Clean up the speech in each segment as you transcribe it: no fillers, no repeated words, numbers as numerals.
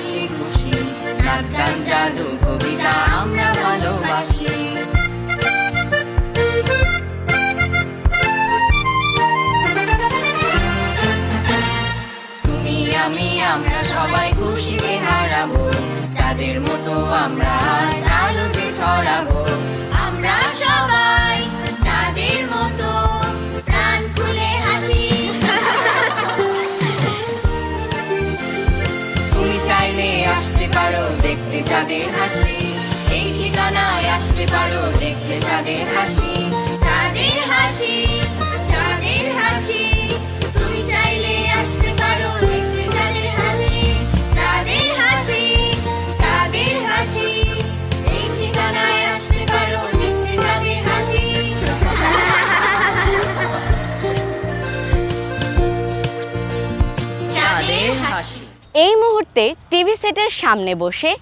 হাসি খুশি, নাচ গান জাদু কবিতা আমরা ভালোবাসি। তুমি আমি আমরা সবাই খুশিতে হারাবো, চাঁদের মতো আমরা আজ আলো যে ছড়াবো। আমরা সবাই চাঁদের মতো প্রাণ খুলে হাসি। তুমি চাইলে আসতে পারো দেখতে চাঁদের হাসি, এই ঠিকানায় আসতে পারো দেখতে চাঁদের হাসি। চাঁদের হাসি, চাঁদের হাসি, তুমি চাইলে আসতে পারো দেখতে চাঁদের হাসি। চাঁদের হাসি, চাঁদের হাসি, এই ঠিকানায় আসতে পারো দেখতে চাঁদের হাসি। চাঁদের হাসি। এই মুহূর্তে টিভি সেটের সামনে বসে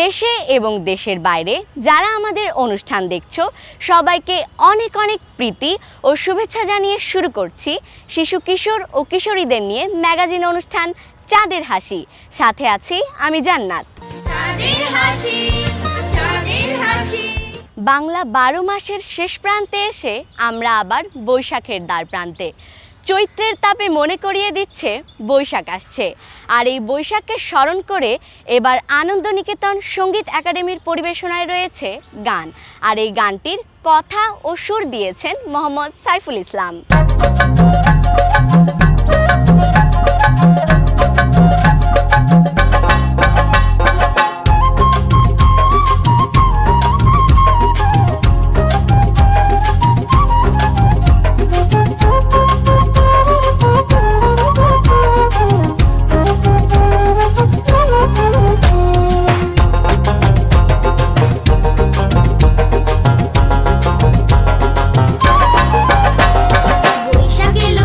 দেশে এবং দেশের বাইরে যারা আমাদের অনুষ্ঠান দেখছো সবাইকে অনেক অনেক প্রীতি ও শুভেচ্ছা জানিয়ে শুরু করছি শিশু কিশোর ও কিশোরীদের নিয়ে ম্যাগাজিন অনুষ্ঠান চাঁদের হাসি। সাথে আছি আমি জান্নাত। চাঁদের হাসি, চাঁদের হাসি। বাংলা 12 মাসের শেষ প্রান্তে এসে আমরা আবার বৈশাখের দ্বার প্রান্তে। চৈত্রের তাপে মনে করিয়ে দিচ্ছে বৈশাখ আসছে, আর এই বৈশাখকে স্মরণ করে এবার আনন্দ নিকেতন সঙ্গীত একাডেমির পরিবেশনায় রয়েছে গান, আর এই গানটির কথা ও সুর দিয়েছেন মোহাম্মদ সাইফুল ইসলাম। বৈশাখ এলো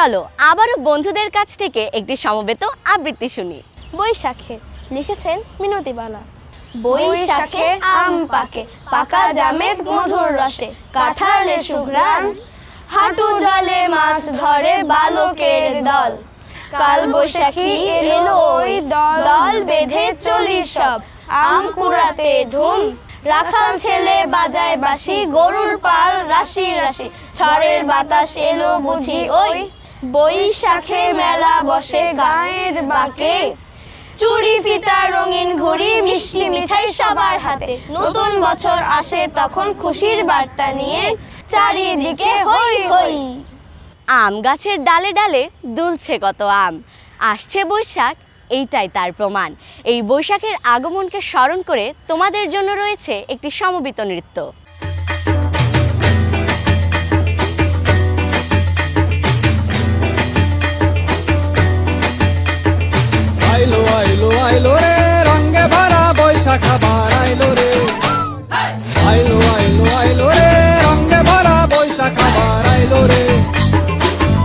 চলো আবারও বন্ধুদের কাছ থেকে একটি সমবেত আবৃত্তি শুনি। বৈশাখে লিখেছেন মিনতি বালা। বৈশাখে আম পাকে, পাকা জামের মধুর রসে, কাঁঠালে সুঘ্রাণ, হাঁটু জলে মাছ ধরে বালকের দল। কাল বৈশাখী এলো ওই দল বেঁধে চলি সব, আম কুড়াতে ধুম, রাখাল ছেলে বাজায় বাঁশি, গরুর পাল রাশি রাশি, ঝড়ের বাতাস এলো বুঝি ওই, বৈশাখে মেলা বসে গায়ের বাঁকে, চুড়ি ফিতা রঙিন ঘুড়ি মিষ্টি মিঠাই সবার হাতে, নতুন বছর আসে তখন খুশির বার্তা নিয়ে, চারিদিকে হই হই। আম গাছের ডালে ডালে দুলছে কত আম, আসছে বৈশাখ এইটাই তার প্রমাণ। এই বৈশাখের আগমনকে স্মরণ করে তোমাদের জন্য রয়েছে একটি সমবেত নৃত্য। আইলো আইলো আইলো রে রঙে ভরা বৈশাখ আবার আইলো রে, আইলো আইলো আইলো রে রঙে ভরা বৈশাখ আবার আইলো রে।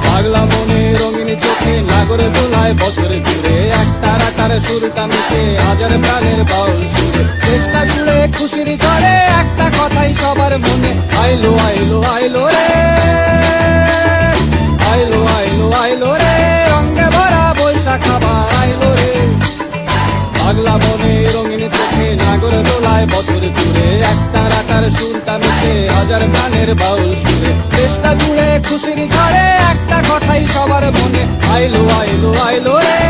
পাগলা মনে রঙিন চোখে নাগরে দোলায় বছরে ঘুরে, একটার আকারে সুরটা মিশে হাজার প্রাণের বাউল সুরে, চেষ্টা জুড়ে খুশির ঝড়ে একটা কথাই সবার মনে, আইলো আইলো আইলো রে, আইলো আইলো আইলো রে রঙে ভরা বৈশাখ আবার আইলো রে। পাগলা মনে রঙিন চোখে নাগর দোলায় বছর ঘুরে, একটার আকার সুরটা মিশে হাজার প্রাণের বাউল সুরে, চেষ্টা জুড়ে খুশির ঝড়ে একটা কথাই সবার মনে, আইলো আইলো আইলো রে,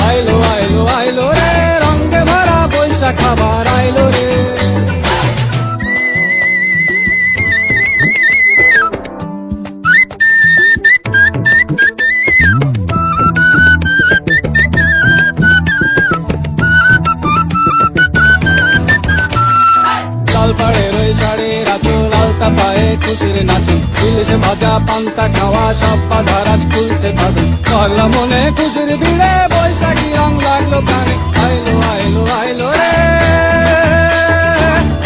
আইলো আইলো আইলো রে রঙে ভরা বৈশাখ আবার আইলো রে। লাল পাড়ের ওই শাড়ির আঁচল, আলতা পায়ে খুশির নাচন, ইলিশে ভাজা পান্তা খাওয়া সব বাধা রাজ খুলছে বাদন, পাগলা মনে খুশির ভিড়ে বৈশাখী রং লাগলো প্রাণে, আইলো আইলো আইলো রে,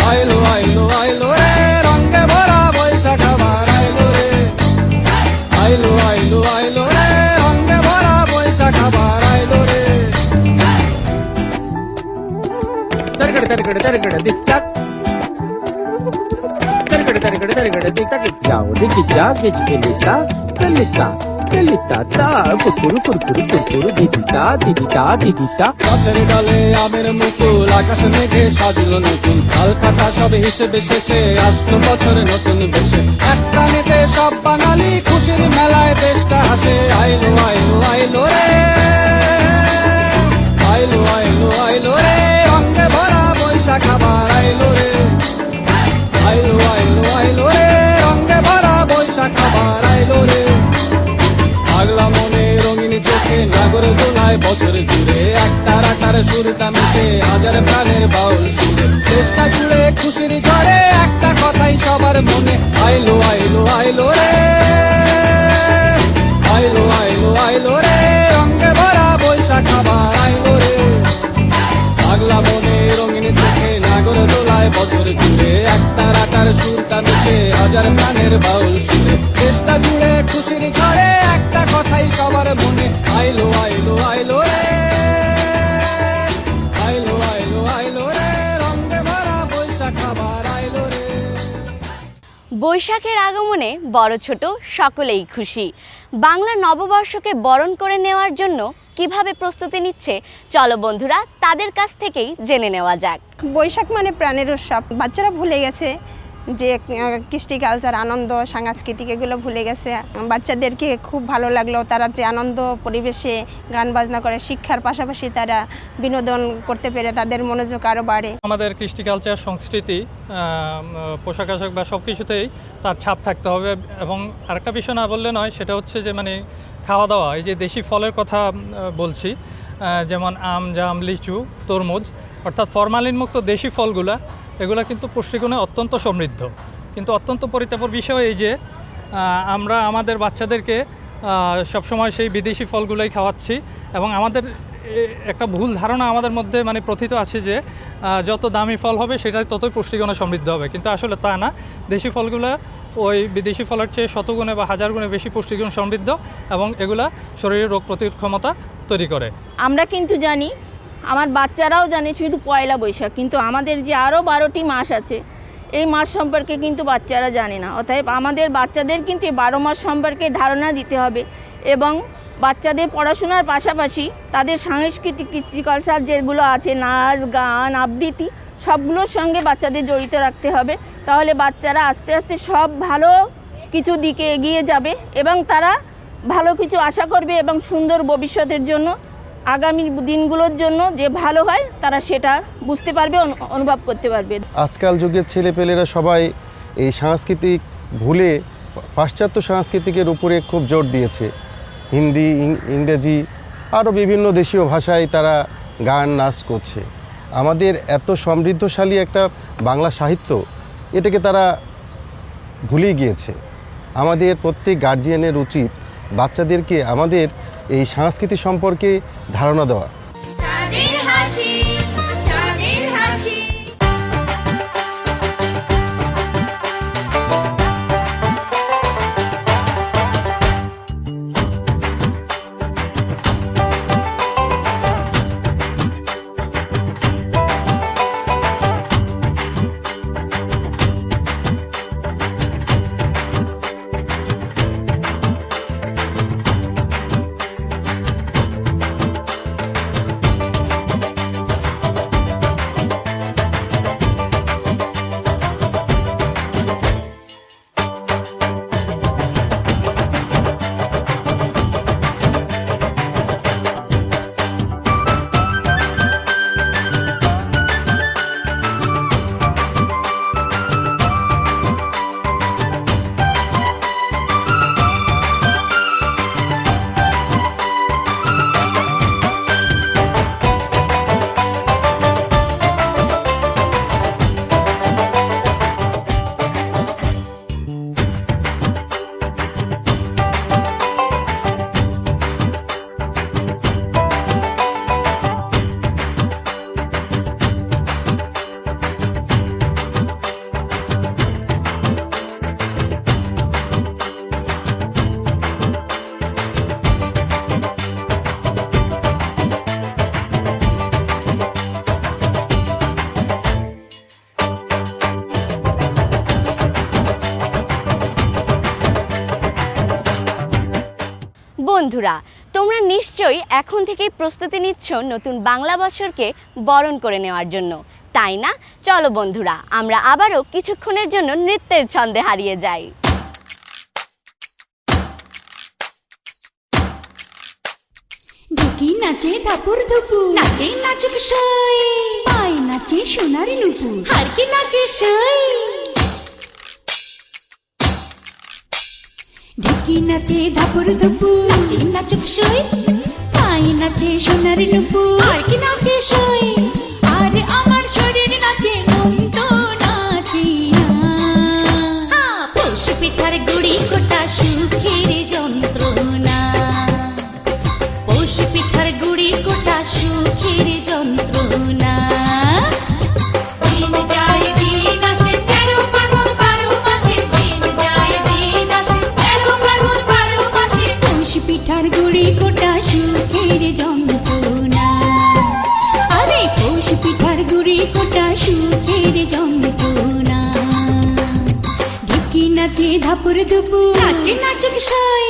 আইলো আইলো আইলো রে রঙে ভরা বৈশাখ আবার আইলো রে, আইলো আইলো আইলো রে রঙে ভরা বৈশাখ আবার আইলো রে। Tarigada tarigada tarigada dik tak. Tarigada tarigada tarigada dik tak. Jao diki ja gejgelita gelita gelita ta kukuru kurkuru kurkuru didita didita didita. গাছের ডালে আমের মুকুল, আকাশে মেঘে সাজলো নতুন, হালখাতা সব হিসেবে শেষে আসলো বছর নতুন বেশে, একটা নেতে সব বাঙালি খুশির মেলায় দেশটা হাসে, আইলো আইলো আইলো রে, আইলো আইলো আইলো রে রঙে ভরা বৈশাখ আবার আইলো রে, আইলো আইলো আইলো রে রঙে ভরা বৈশাখ আবার আইলো রে। পাগলা মনে রঙিন চোখে নাগরে দোলায় বছর ঘুরে, একটার আকারে সুরটা মিশে হাজার প্রাণের বাউল সুরে, চেষ্টা জুড়ে খুশির ঝড়ে একটা কথাই সবার মনে, আইলো আইলো আইলো রে, আইলো আইলো আইলো রে রঙে ভরা বৈশাখ আবার আইলো রে। পাগলা মনে রঙিন চোখে নাগরে দোলায় বছর ঘুরে, একটার আকার সুরটা মিশে হাজার প্রাণের বাউল সুরে, চেষ্টা জুড়ে খুশির ঝড়ে একটা কথাই সবার মনে, আইলো আইলো আইলো রে, আইলো আইলো আইলো রে রঙে ভরা বৈশাখ আবার আইলো রে। বৈশাখের আগমনে বড় ছোট সকলেই খুশি। বাংলা নববর্ষকে বরণ করে নেওয়ার জন্য কিভাবে প্রস্তুতি নিচ্ছে চলো বন্ধুরা তাদের কাছ থেকেই জেনে নেওয়া যাক। বৈশাখ মানে প্রাণের উৎসব, বাচ্চারা ভুলে গেছে যে কৃষ্টি কালচার আনন্দ সাংস্কৃতিক এগুলো ভুলে গেছে। বাচ্চাদেরকে খুব ভালো লাগলো, তারা যে আনন্দ পরিবেশে গান বাজনা করে, শিক্ষার পাশাপাশি তারা বিনোদন করতে পেরে তাদের মনোযোগ আরও বাড়ে। আমাদের কৃষ্টি কালচার সংস্কৃতি পোশাক আশাক বা সব কিছুতেই তার ছাপ থাকতে হবে, এবং আরেকটা বিষয় না বললে নয়, সেটা হচ্ছে যে মানে খাওয়া দাওয়া, এই যে দেশি ফলের কথা বলছি, যেমন আম জাম লিচু তরমুজ, অর্থাৎ ফরমালিন মুক্ত দেশি ফলগুলা, এগুলো কিন্তু পুষ্টিগুণে অত্যন্ত সমৃদ্ধ। কিন্তু অত্যন্ত পরিতাপের বিষয় এই যে আমরা আমাদের বাচ্চাদেরকে সবসময় সেই বিদেশি ফলগুলোই খাওয়াচ্ছি, এবং আমাদের একটা ভুল ধারণা আমাদের মধ্যে মানে প্রথিত আছে যে যত দামি ফল হবে সেটা ততই পুষ্টিগুণে সমৃদ্ধ হবে, কিন্তু আসলে তা না। দেশি ফলগুলো ওই বিদেশি ফলের চেয়ে শতগুণে বা হাজার গুণে বেশি পুষ্টিগুণ সমৃদ্ধ এবং এগুলা শরীরের রোগ প্রতিরোধ ক্ষমতা তৈরি করে। আমরা কিন্তু জানি, আমার বাচ্চারাও জানে শুধু পয়লা বৈশাখ, কিন্তু আমাদের যে আরও 12টি মাস আছে এই মাস সম্পর্কে কিন্তু বাচ্চারা জানে না। অতএব আমাদের বাচ্চাদের কিন্তু এই 12 মাস সম্পর্কে ধারণা দিতে হবে এবং বাচ্চাদের পড়াশোনার পাশাপাশি তাদের সাংস্কৃতিক কালচার যেগুলো আছে, নাচ গান আবৃত্তি, সবগুলোর সঙ্গে বাচ্চাদের জড়িত রাখতে হবে। তাহলে বাচ্চারা আস্তে আস্তে সব ভালো কিছু দিকে এগিয়ে যাবে এবং তারা ভালো কিছু আশা করবে এবং সুন্দর ভবিষ্যতের জন্য, আগামী দিনগুলোর জন্য যে ভালো হয় তারা সেটা বুঝতে পারবে, অনুভব করতে পারবে। আজকাল যুগের ছেলেপেলেরা সবাই এই সাংস্কৃতিক ভুলে পাশ্চাত্য সংস্কৃতিকের উপরে খুব জোর দিয়েছে। হিন্দি, ইংরেজি আরও বিভিন্ন দেশীয় ভাষায় তারা গান নাচ করছে। আমাদের এত সমৃদ্ধশালী একটা বাংলা সাহিত্য, এটাকে তারা ভুলে গিয়েছে। আমাদের প্রত্যেক গার্জিয়ানের উচিত বাচ্চাদেরকে আমাদের এই সংস্কৃতি সম্পর্কে ধারণা দেওয়া। চাঁদের হাসি, চাঁদের হাসি। বন্ধুরা, তোমরা নিশ্চয়ই এখন থেকেই প্রস্তুতি নিচ্ছ নতুন বাংলা বছরকে বরণ করে নেওয়ার জন্য, তাই না? চলো বন্ধুরা, আমরা আবারও কিছুক্ষণের জন্য নৃত্যের ছন্দে হারিয়ে যাই। ঢুকি নাচে ধাপুর ধুপুর, নাচে নাচুক সই, পাই নাচে সোনারি নুপুর, হারকি নাচে সই। ঢুকি নাচে ধাপুর ধুপুর, নাচে নাচুক সই, পাই নাচে সোনারি নুপুর, হারকি নাচে সই। আর আমার শরীর নাচে, মন তো নাচে না। পৌষ পিঠার গুড়ি কোটা সুখের যন্ত্রণা, পৌষ পিঠার গুড়ি কোটা সুখের যন্ত্রণা। দিন যায় দিন আসে, 13 পার্বণ 12 মাসে, দিন যায় দিন আসে, 13 পার্বণ 12 মাসে। পৌষ পিঠার গুড়ি কোটা সুখের যন্ত্রণা, আরে পৌষ পিঠার গুড়ি কোটা সুখের যন্ত্রণা। ঢুকি নাচে ধাপুর দুপুর, নাচে নাচুক সই।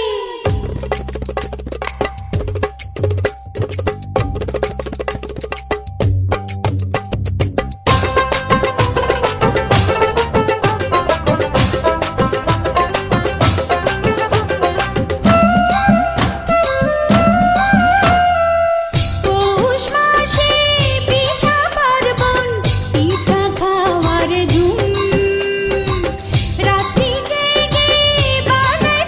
পৌষ মাসে পিঠা পার্বণ, পিঠা খাওয়ার ধুম, রাত্রি জেগে বানায়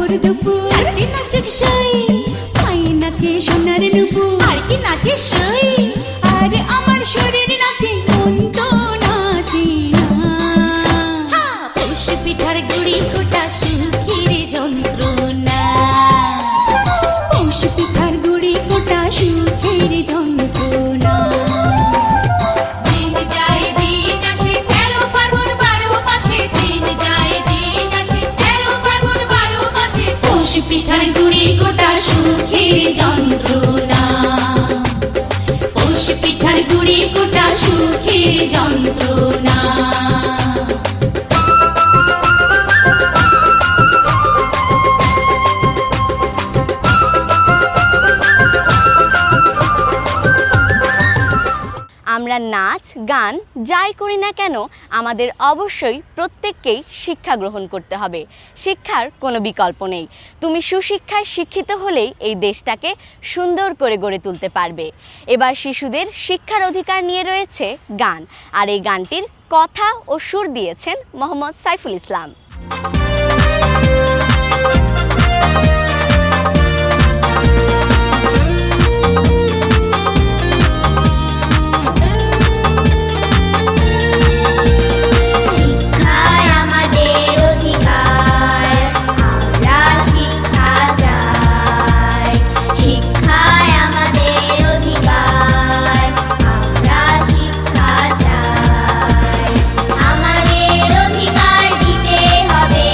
ধাপুর দুপুর নাচে নাচুক সই পাই নাচে সোনার নুপুর আর কি নাচে সই আরে আমার শরীর নাচে মন তো নাচে না পৌষ পিঠার গুড়ি কোটা সুখের যন্ত্রণা পৌষ পিঠার গুড়ি কোটা সুখের যন্ত্রণা দিন যায় দিন আসে 13 পার্বণ 12 মাসে দিন যায় দিন আসে 13 পার্বণ 12 মাসে পৌষ পিঠার গুড়ি কোটা সুখের যন্ত্রণা পৌষ পিঠার গুড়ি কোটা সুখের যন্ত্রণা আমরা নাচ গান যাই করি না কেন আমাদের অবশ্যই প্রত্যেককেই শিক্ষা গ্রহণ করতে হবে। শিক্ষার কোনো বিকল্প নেই। তুমি সুশিক্ষায় শিক্ষিত হলেই এই দেশটাকে সুন্দর করে গড়ে তুলতে পারবে। এবার শিশুদের শিক্ষার অধিকার নিয়ে রয়েছে গান, আর এই গানটির কথা ও সুর দিয়েছেন মোহাম্মদ সাইফুল ইসলাম। শিক্ষায় আমাদের অধিকার, আমরা শিক্ষা চাই। শিক্ষায় আমাদের অধিকার, আমরা শিক্ষা চাই। আমাদের অধিকার দিতে হবে,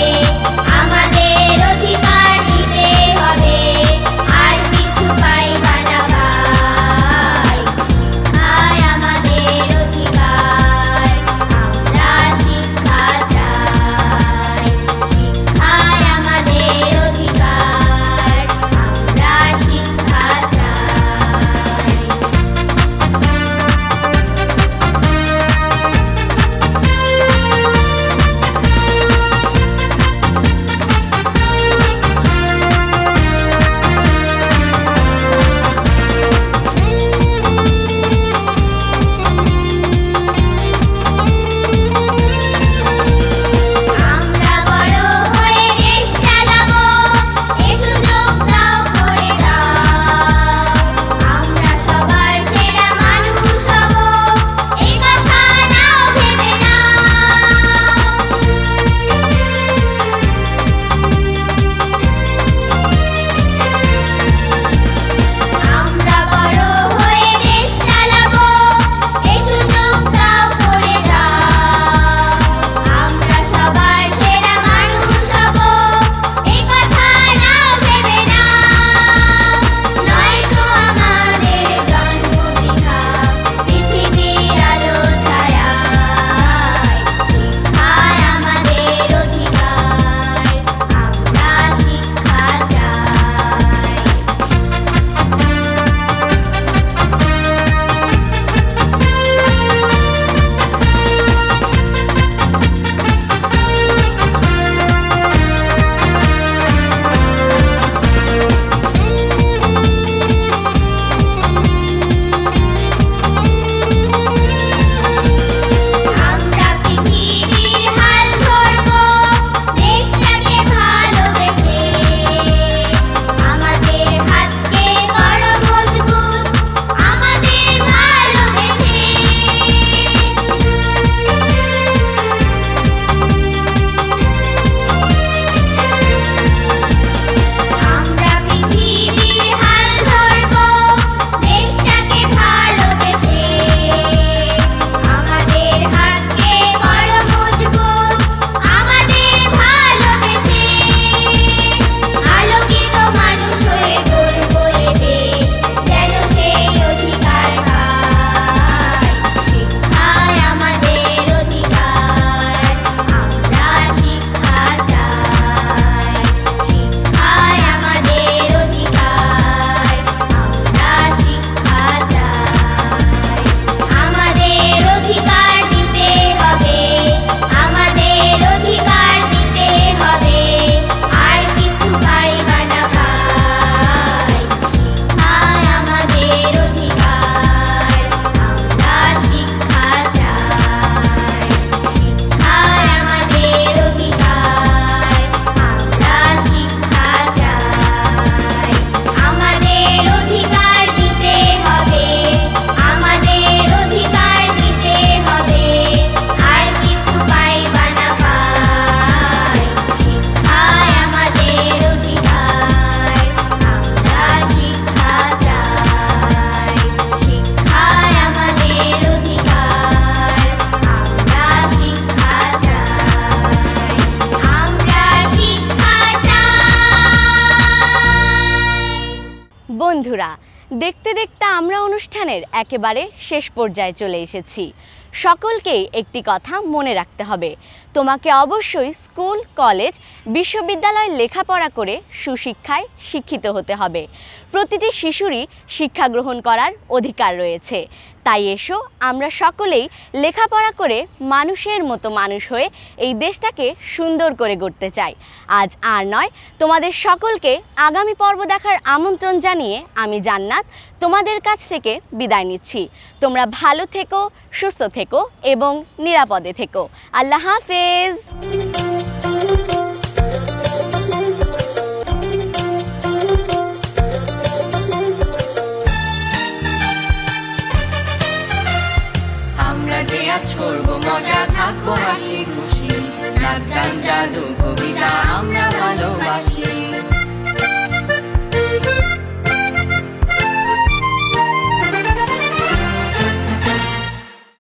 বন্ধুরা, দেখতে দেখতে আমরা অনুষ্ঠানের একেবারে শেষ পর্যায়ে চলে এসেছি। সকলকেই একটি কথা মনে রাখতে হবে, তোমাকে অবশ্যই স্কুল, কলেজ, বিশ্ববিদ্যালয় লেখাপড়া করে সুশিক্ষায় শিক্ষিত হতে হবে। প্রতিটি শিশুরই শিক্ষা গ্রহণ করার অধিকার রয়েছে। তাই এসো আমরা সকলেই লেখাপড়া করে মানুষের মতো মানুষ হয়ে এই দেশটাকে সুন্দর করে গড়তে চাই। আজ আর নয়, তোমাদের সকলকে আগামী পর্ব দেখার আমন্ত্রণ জানিয়ে আমি জান্নাত তোমাদের কাছ থেকে বিদায় নিচ্ছি। তোমরা ভালো থেকো, সুস্থ থেকো এবং নিরাপদে থেকো। আল্লাহ হাফেজ। আমরা যে আজ করবো মজা, থাকবো হাসি খুশি, নাচ গান জাদু কবিতা আমরা ভালোবাসি।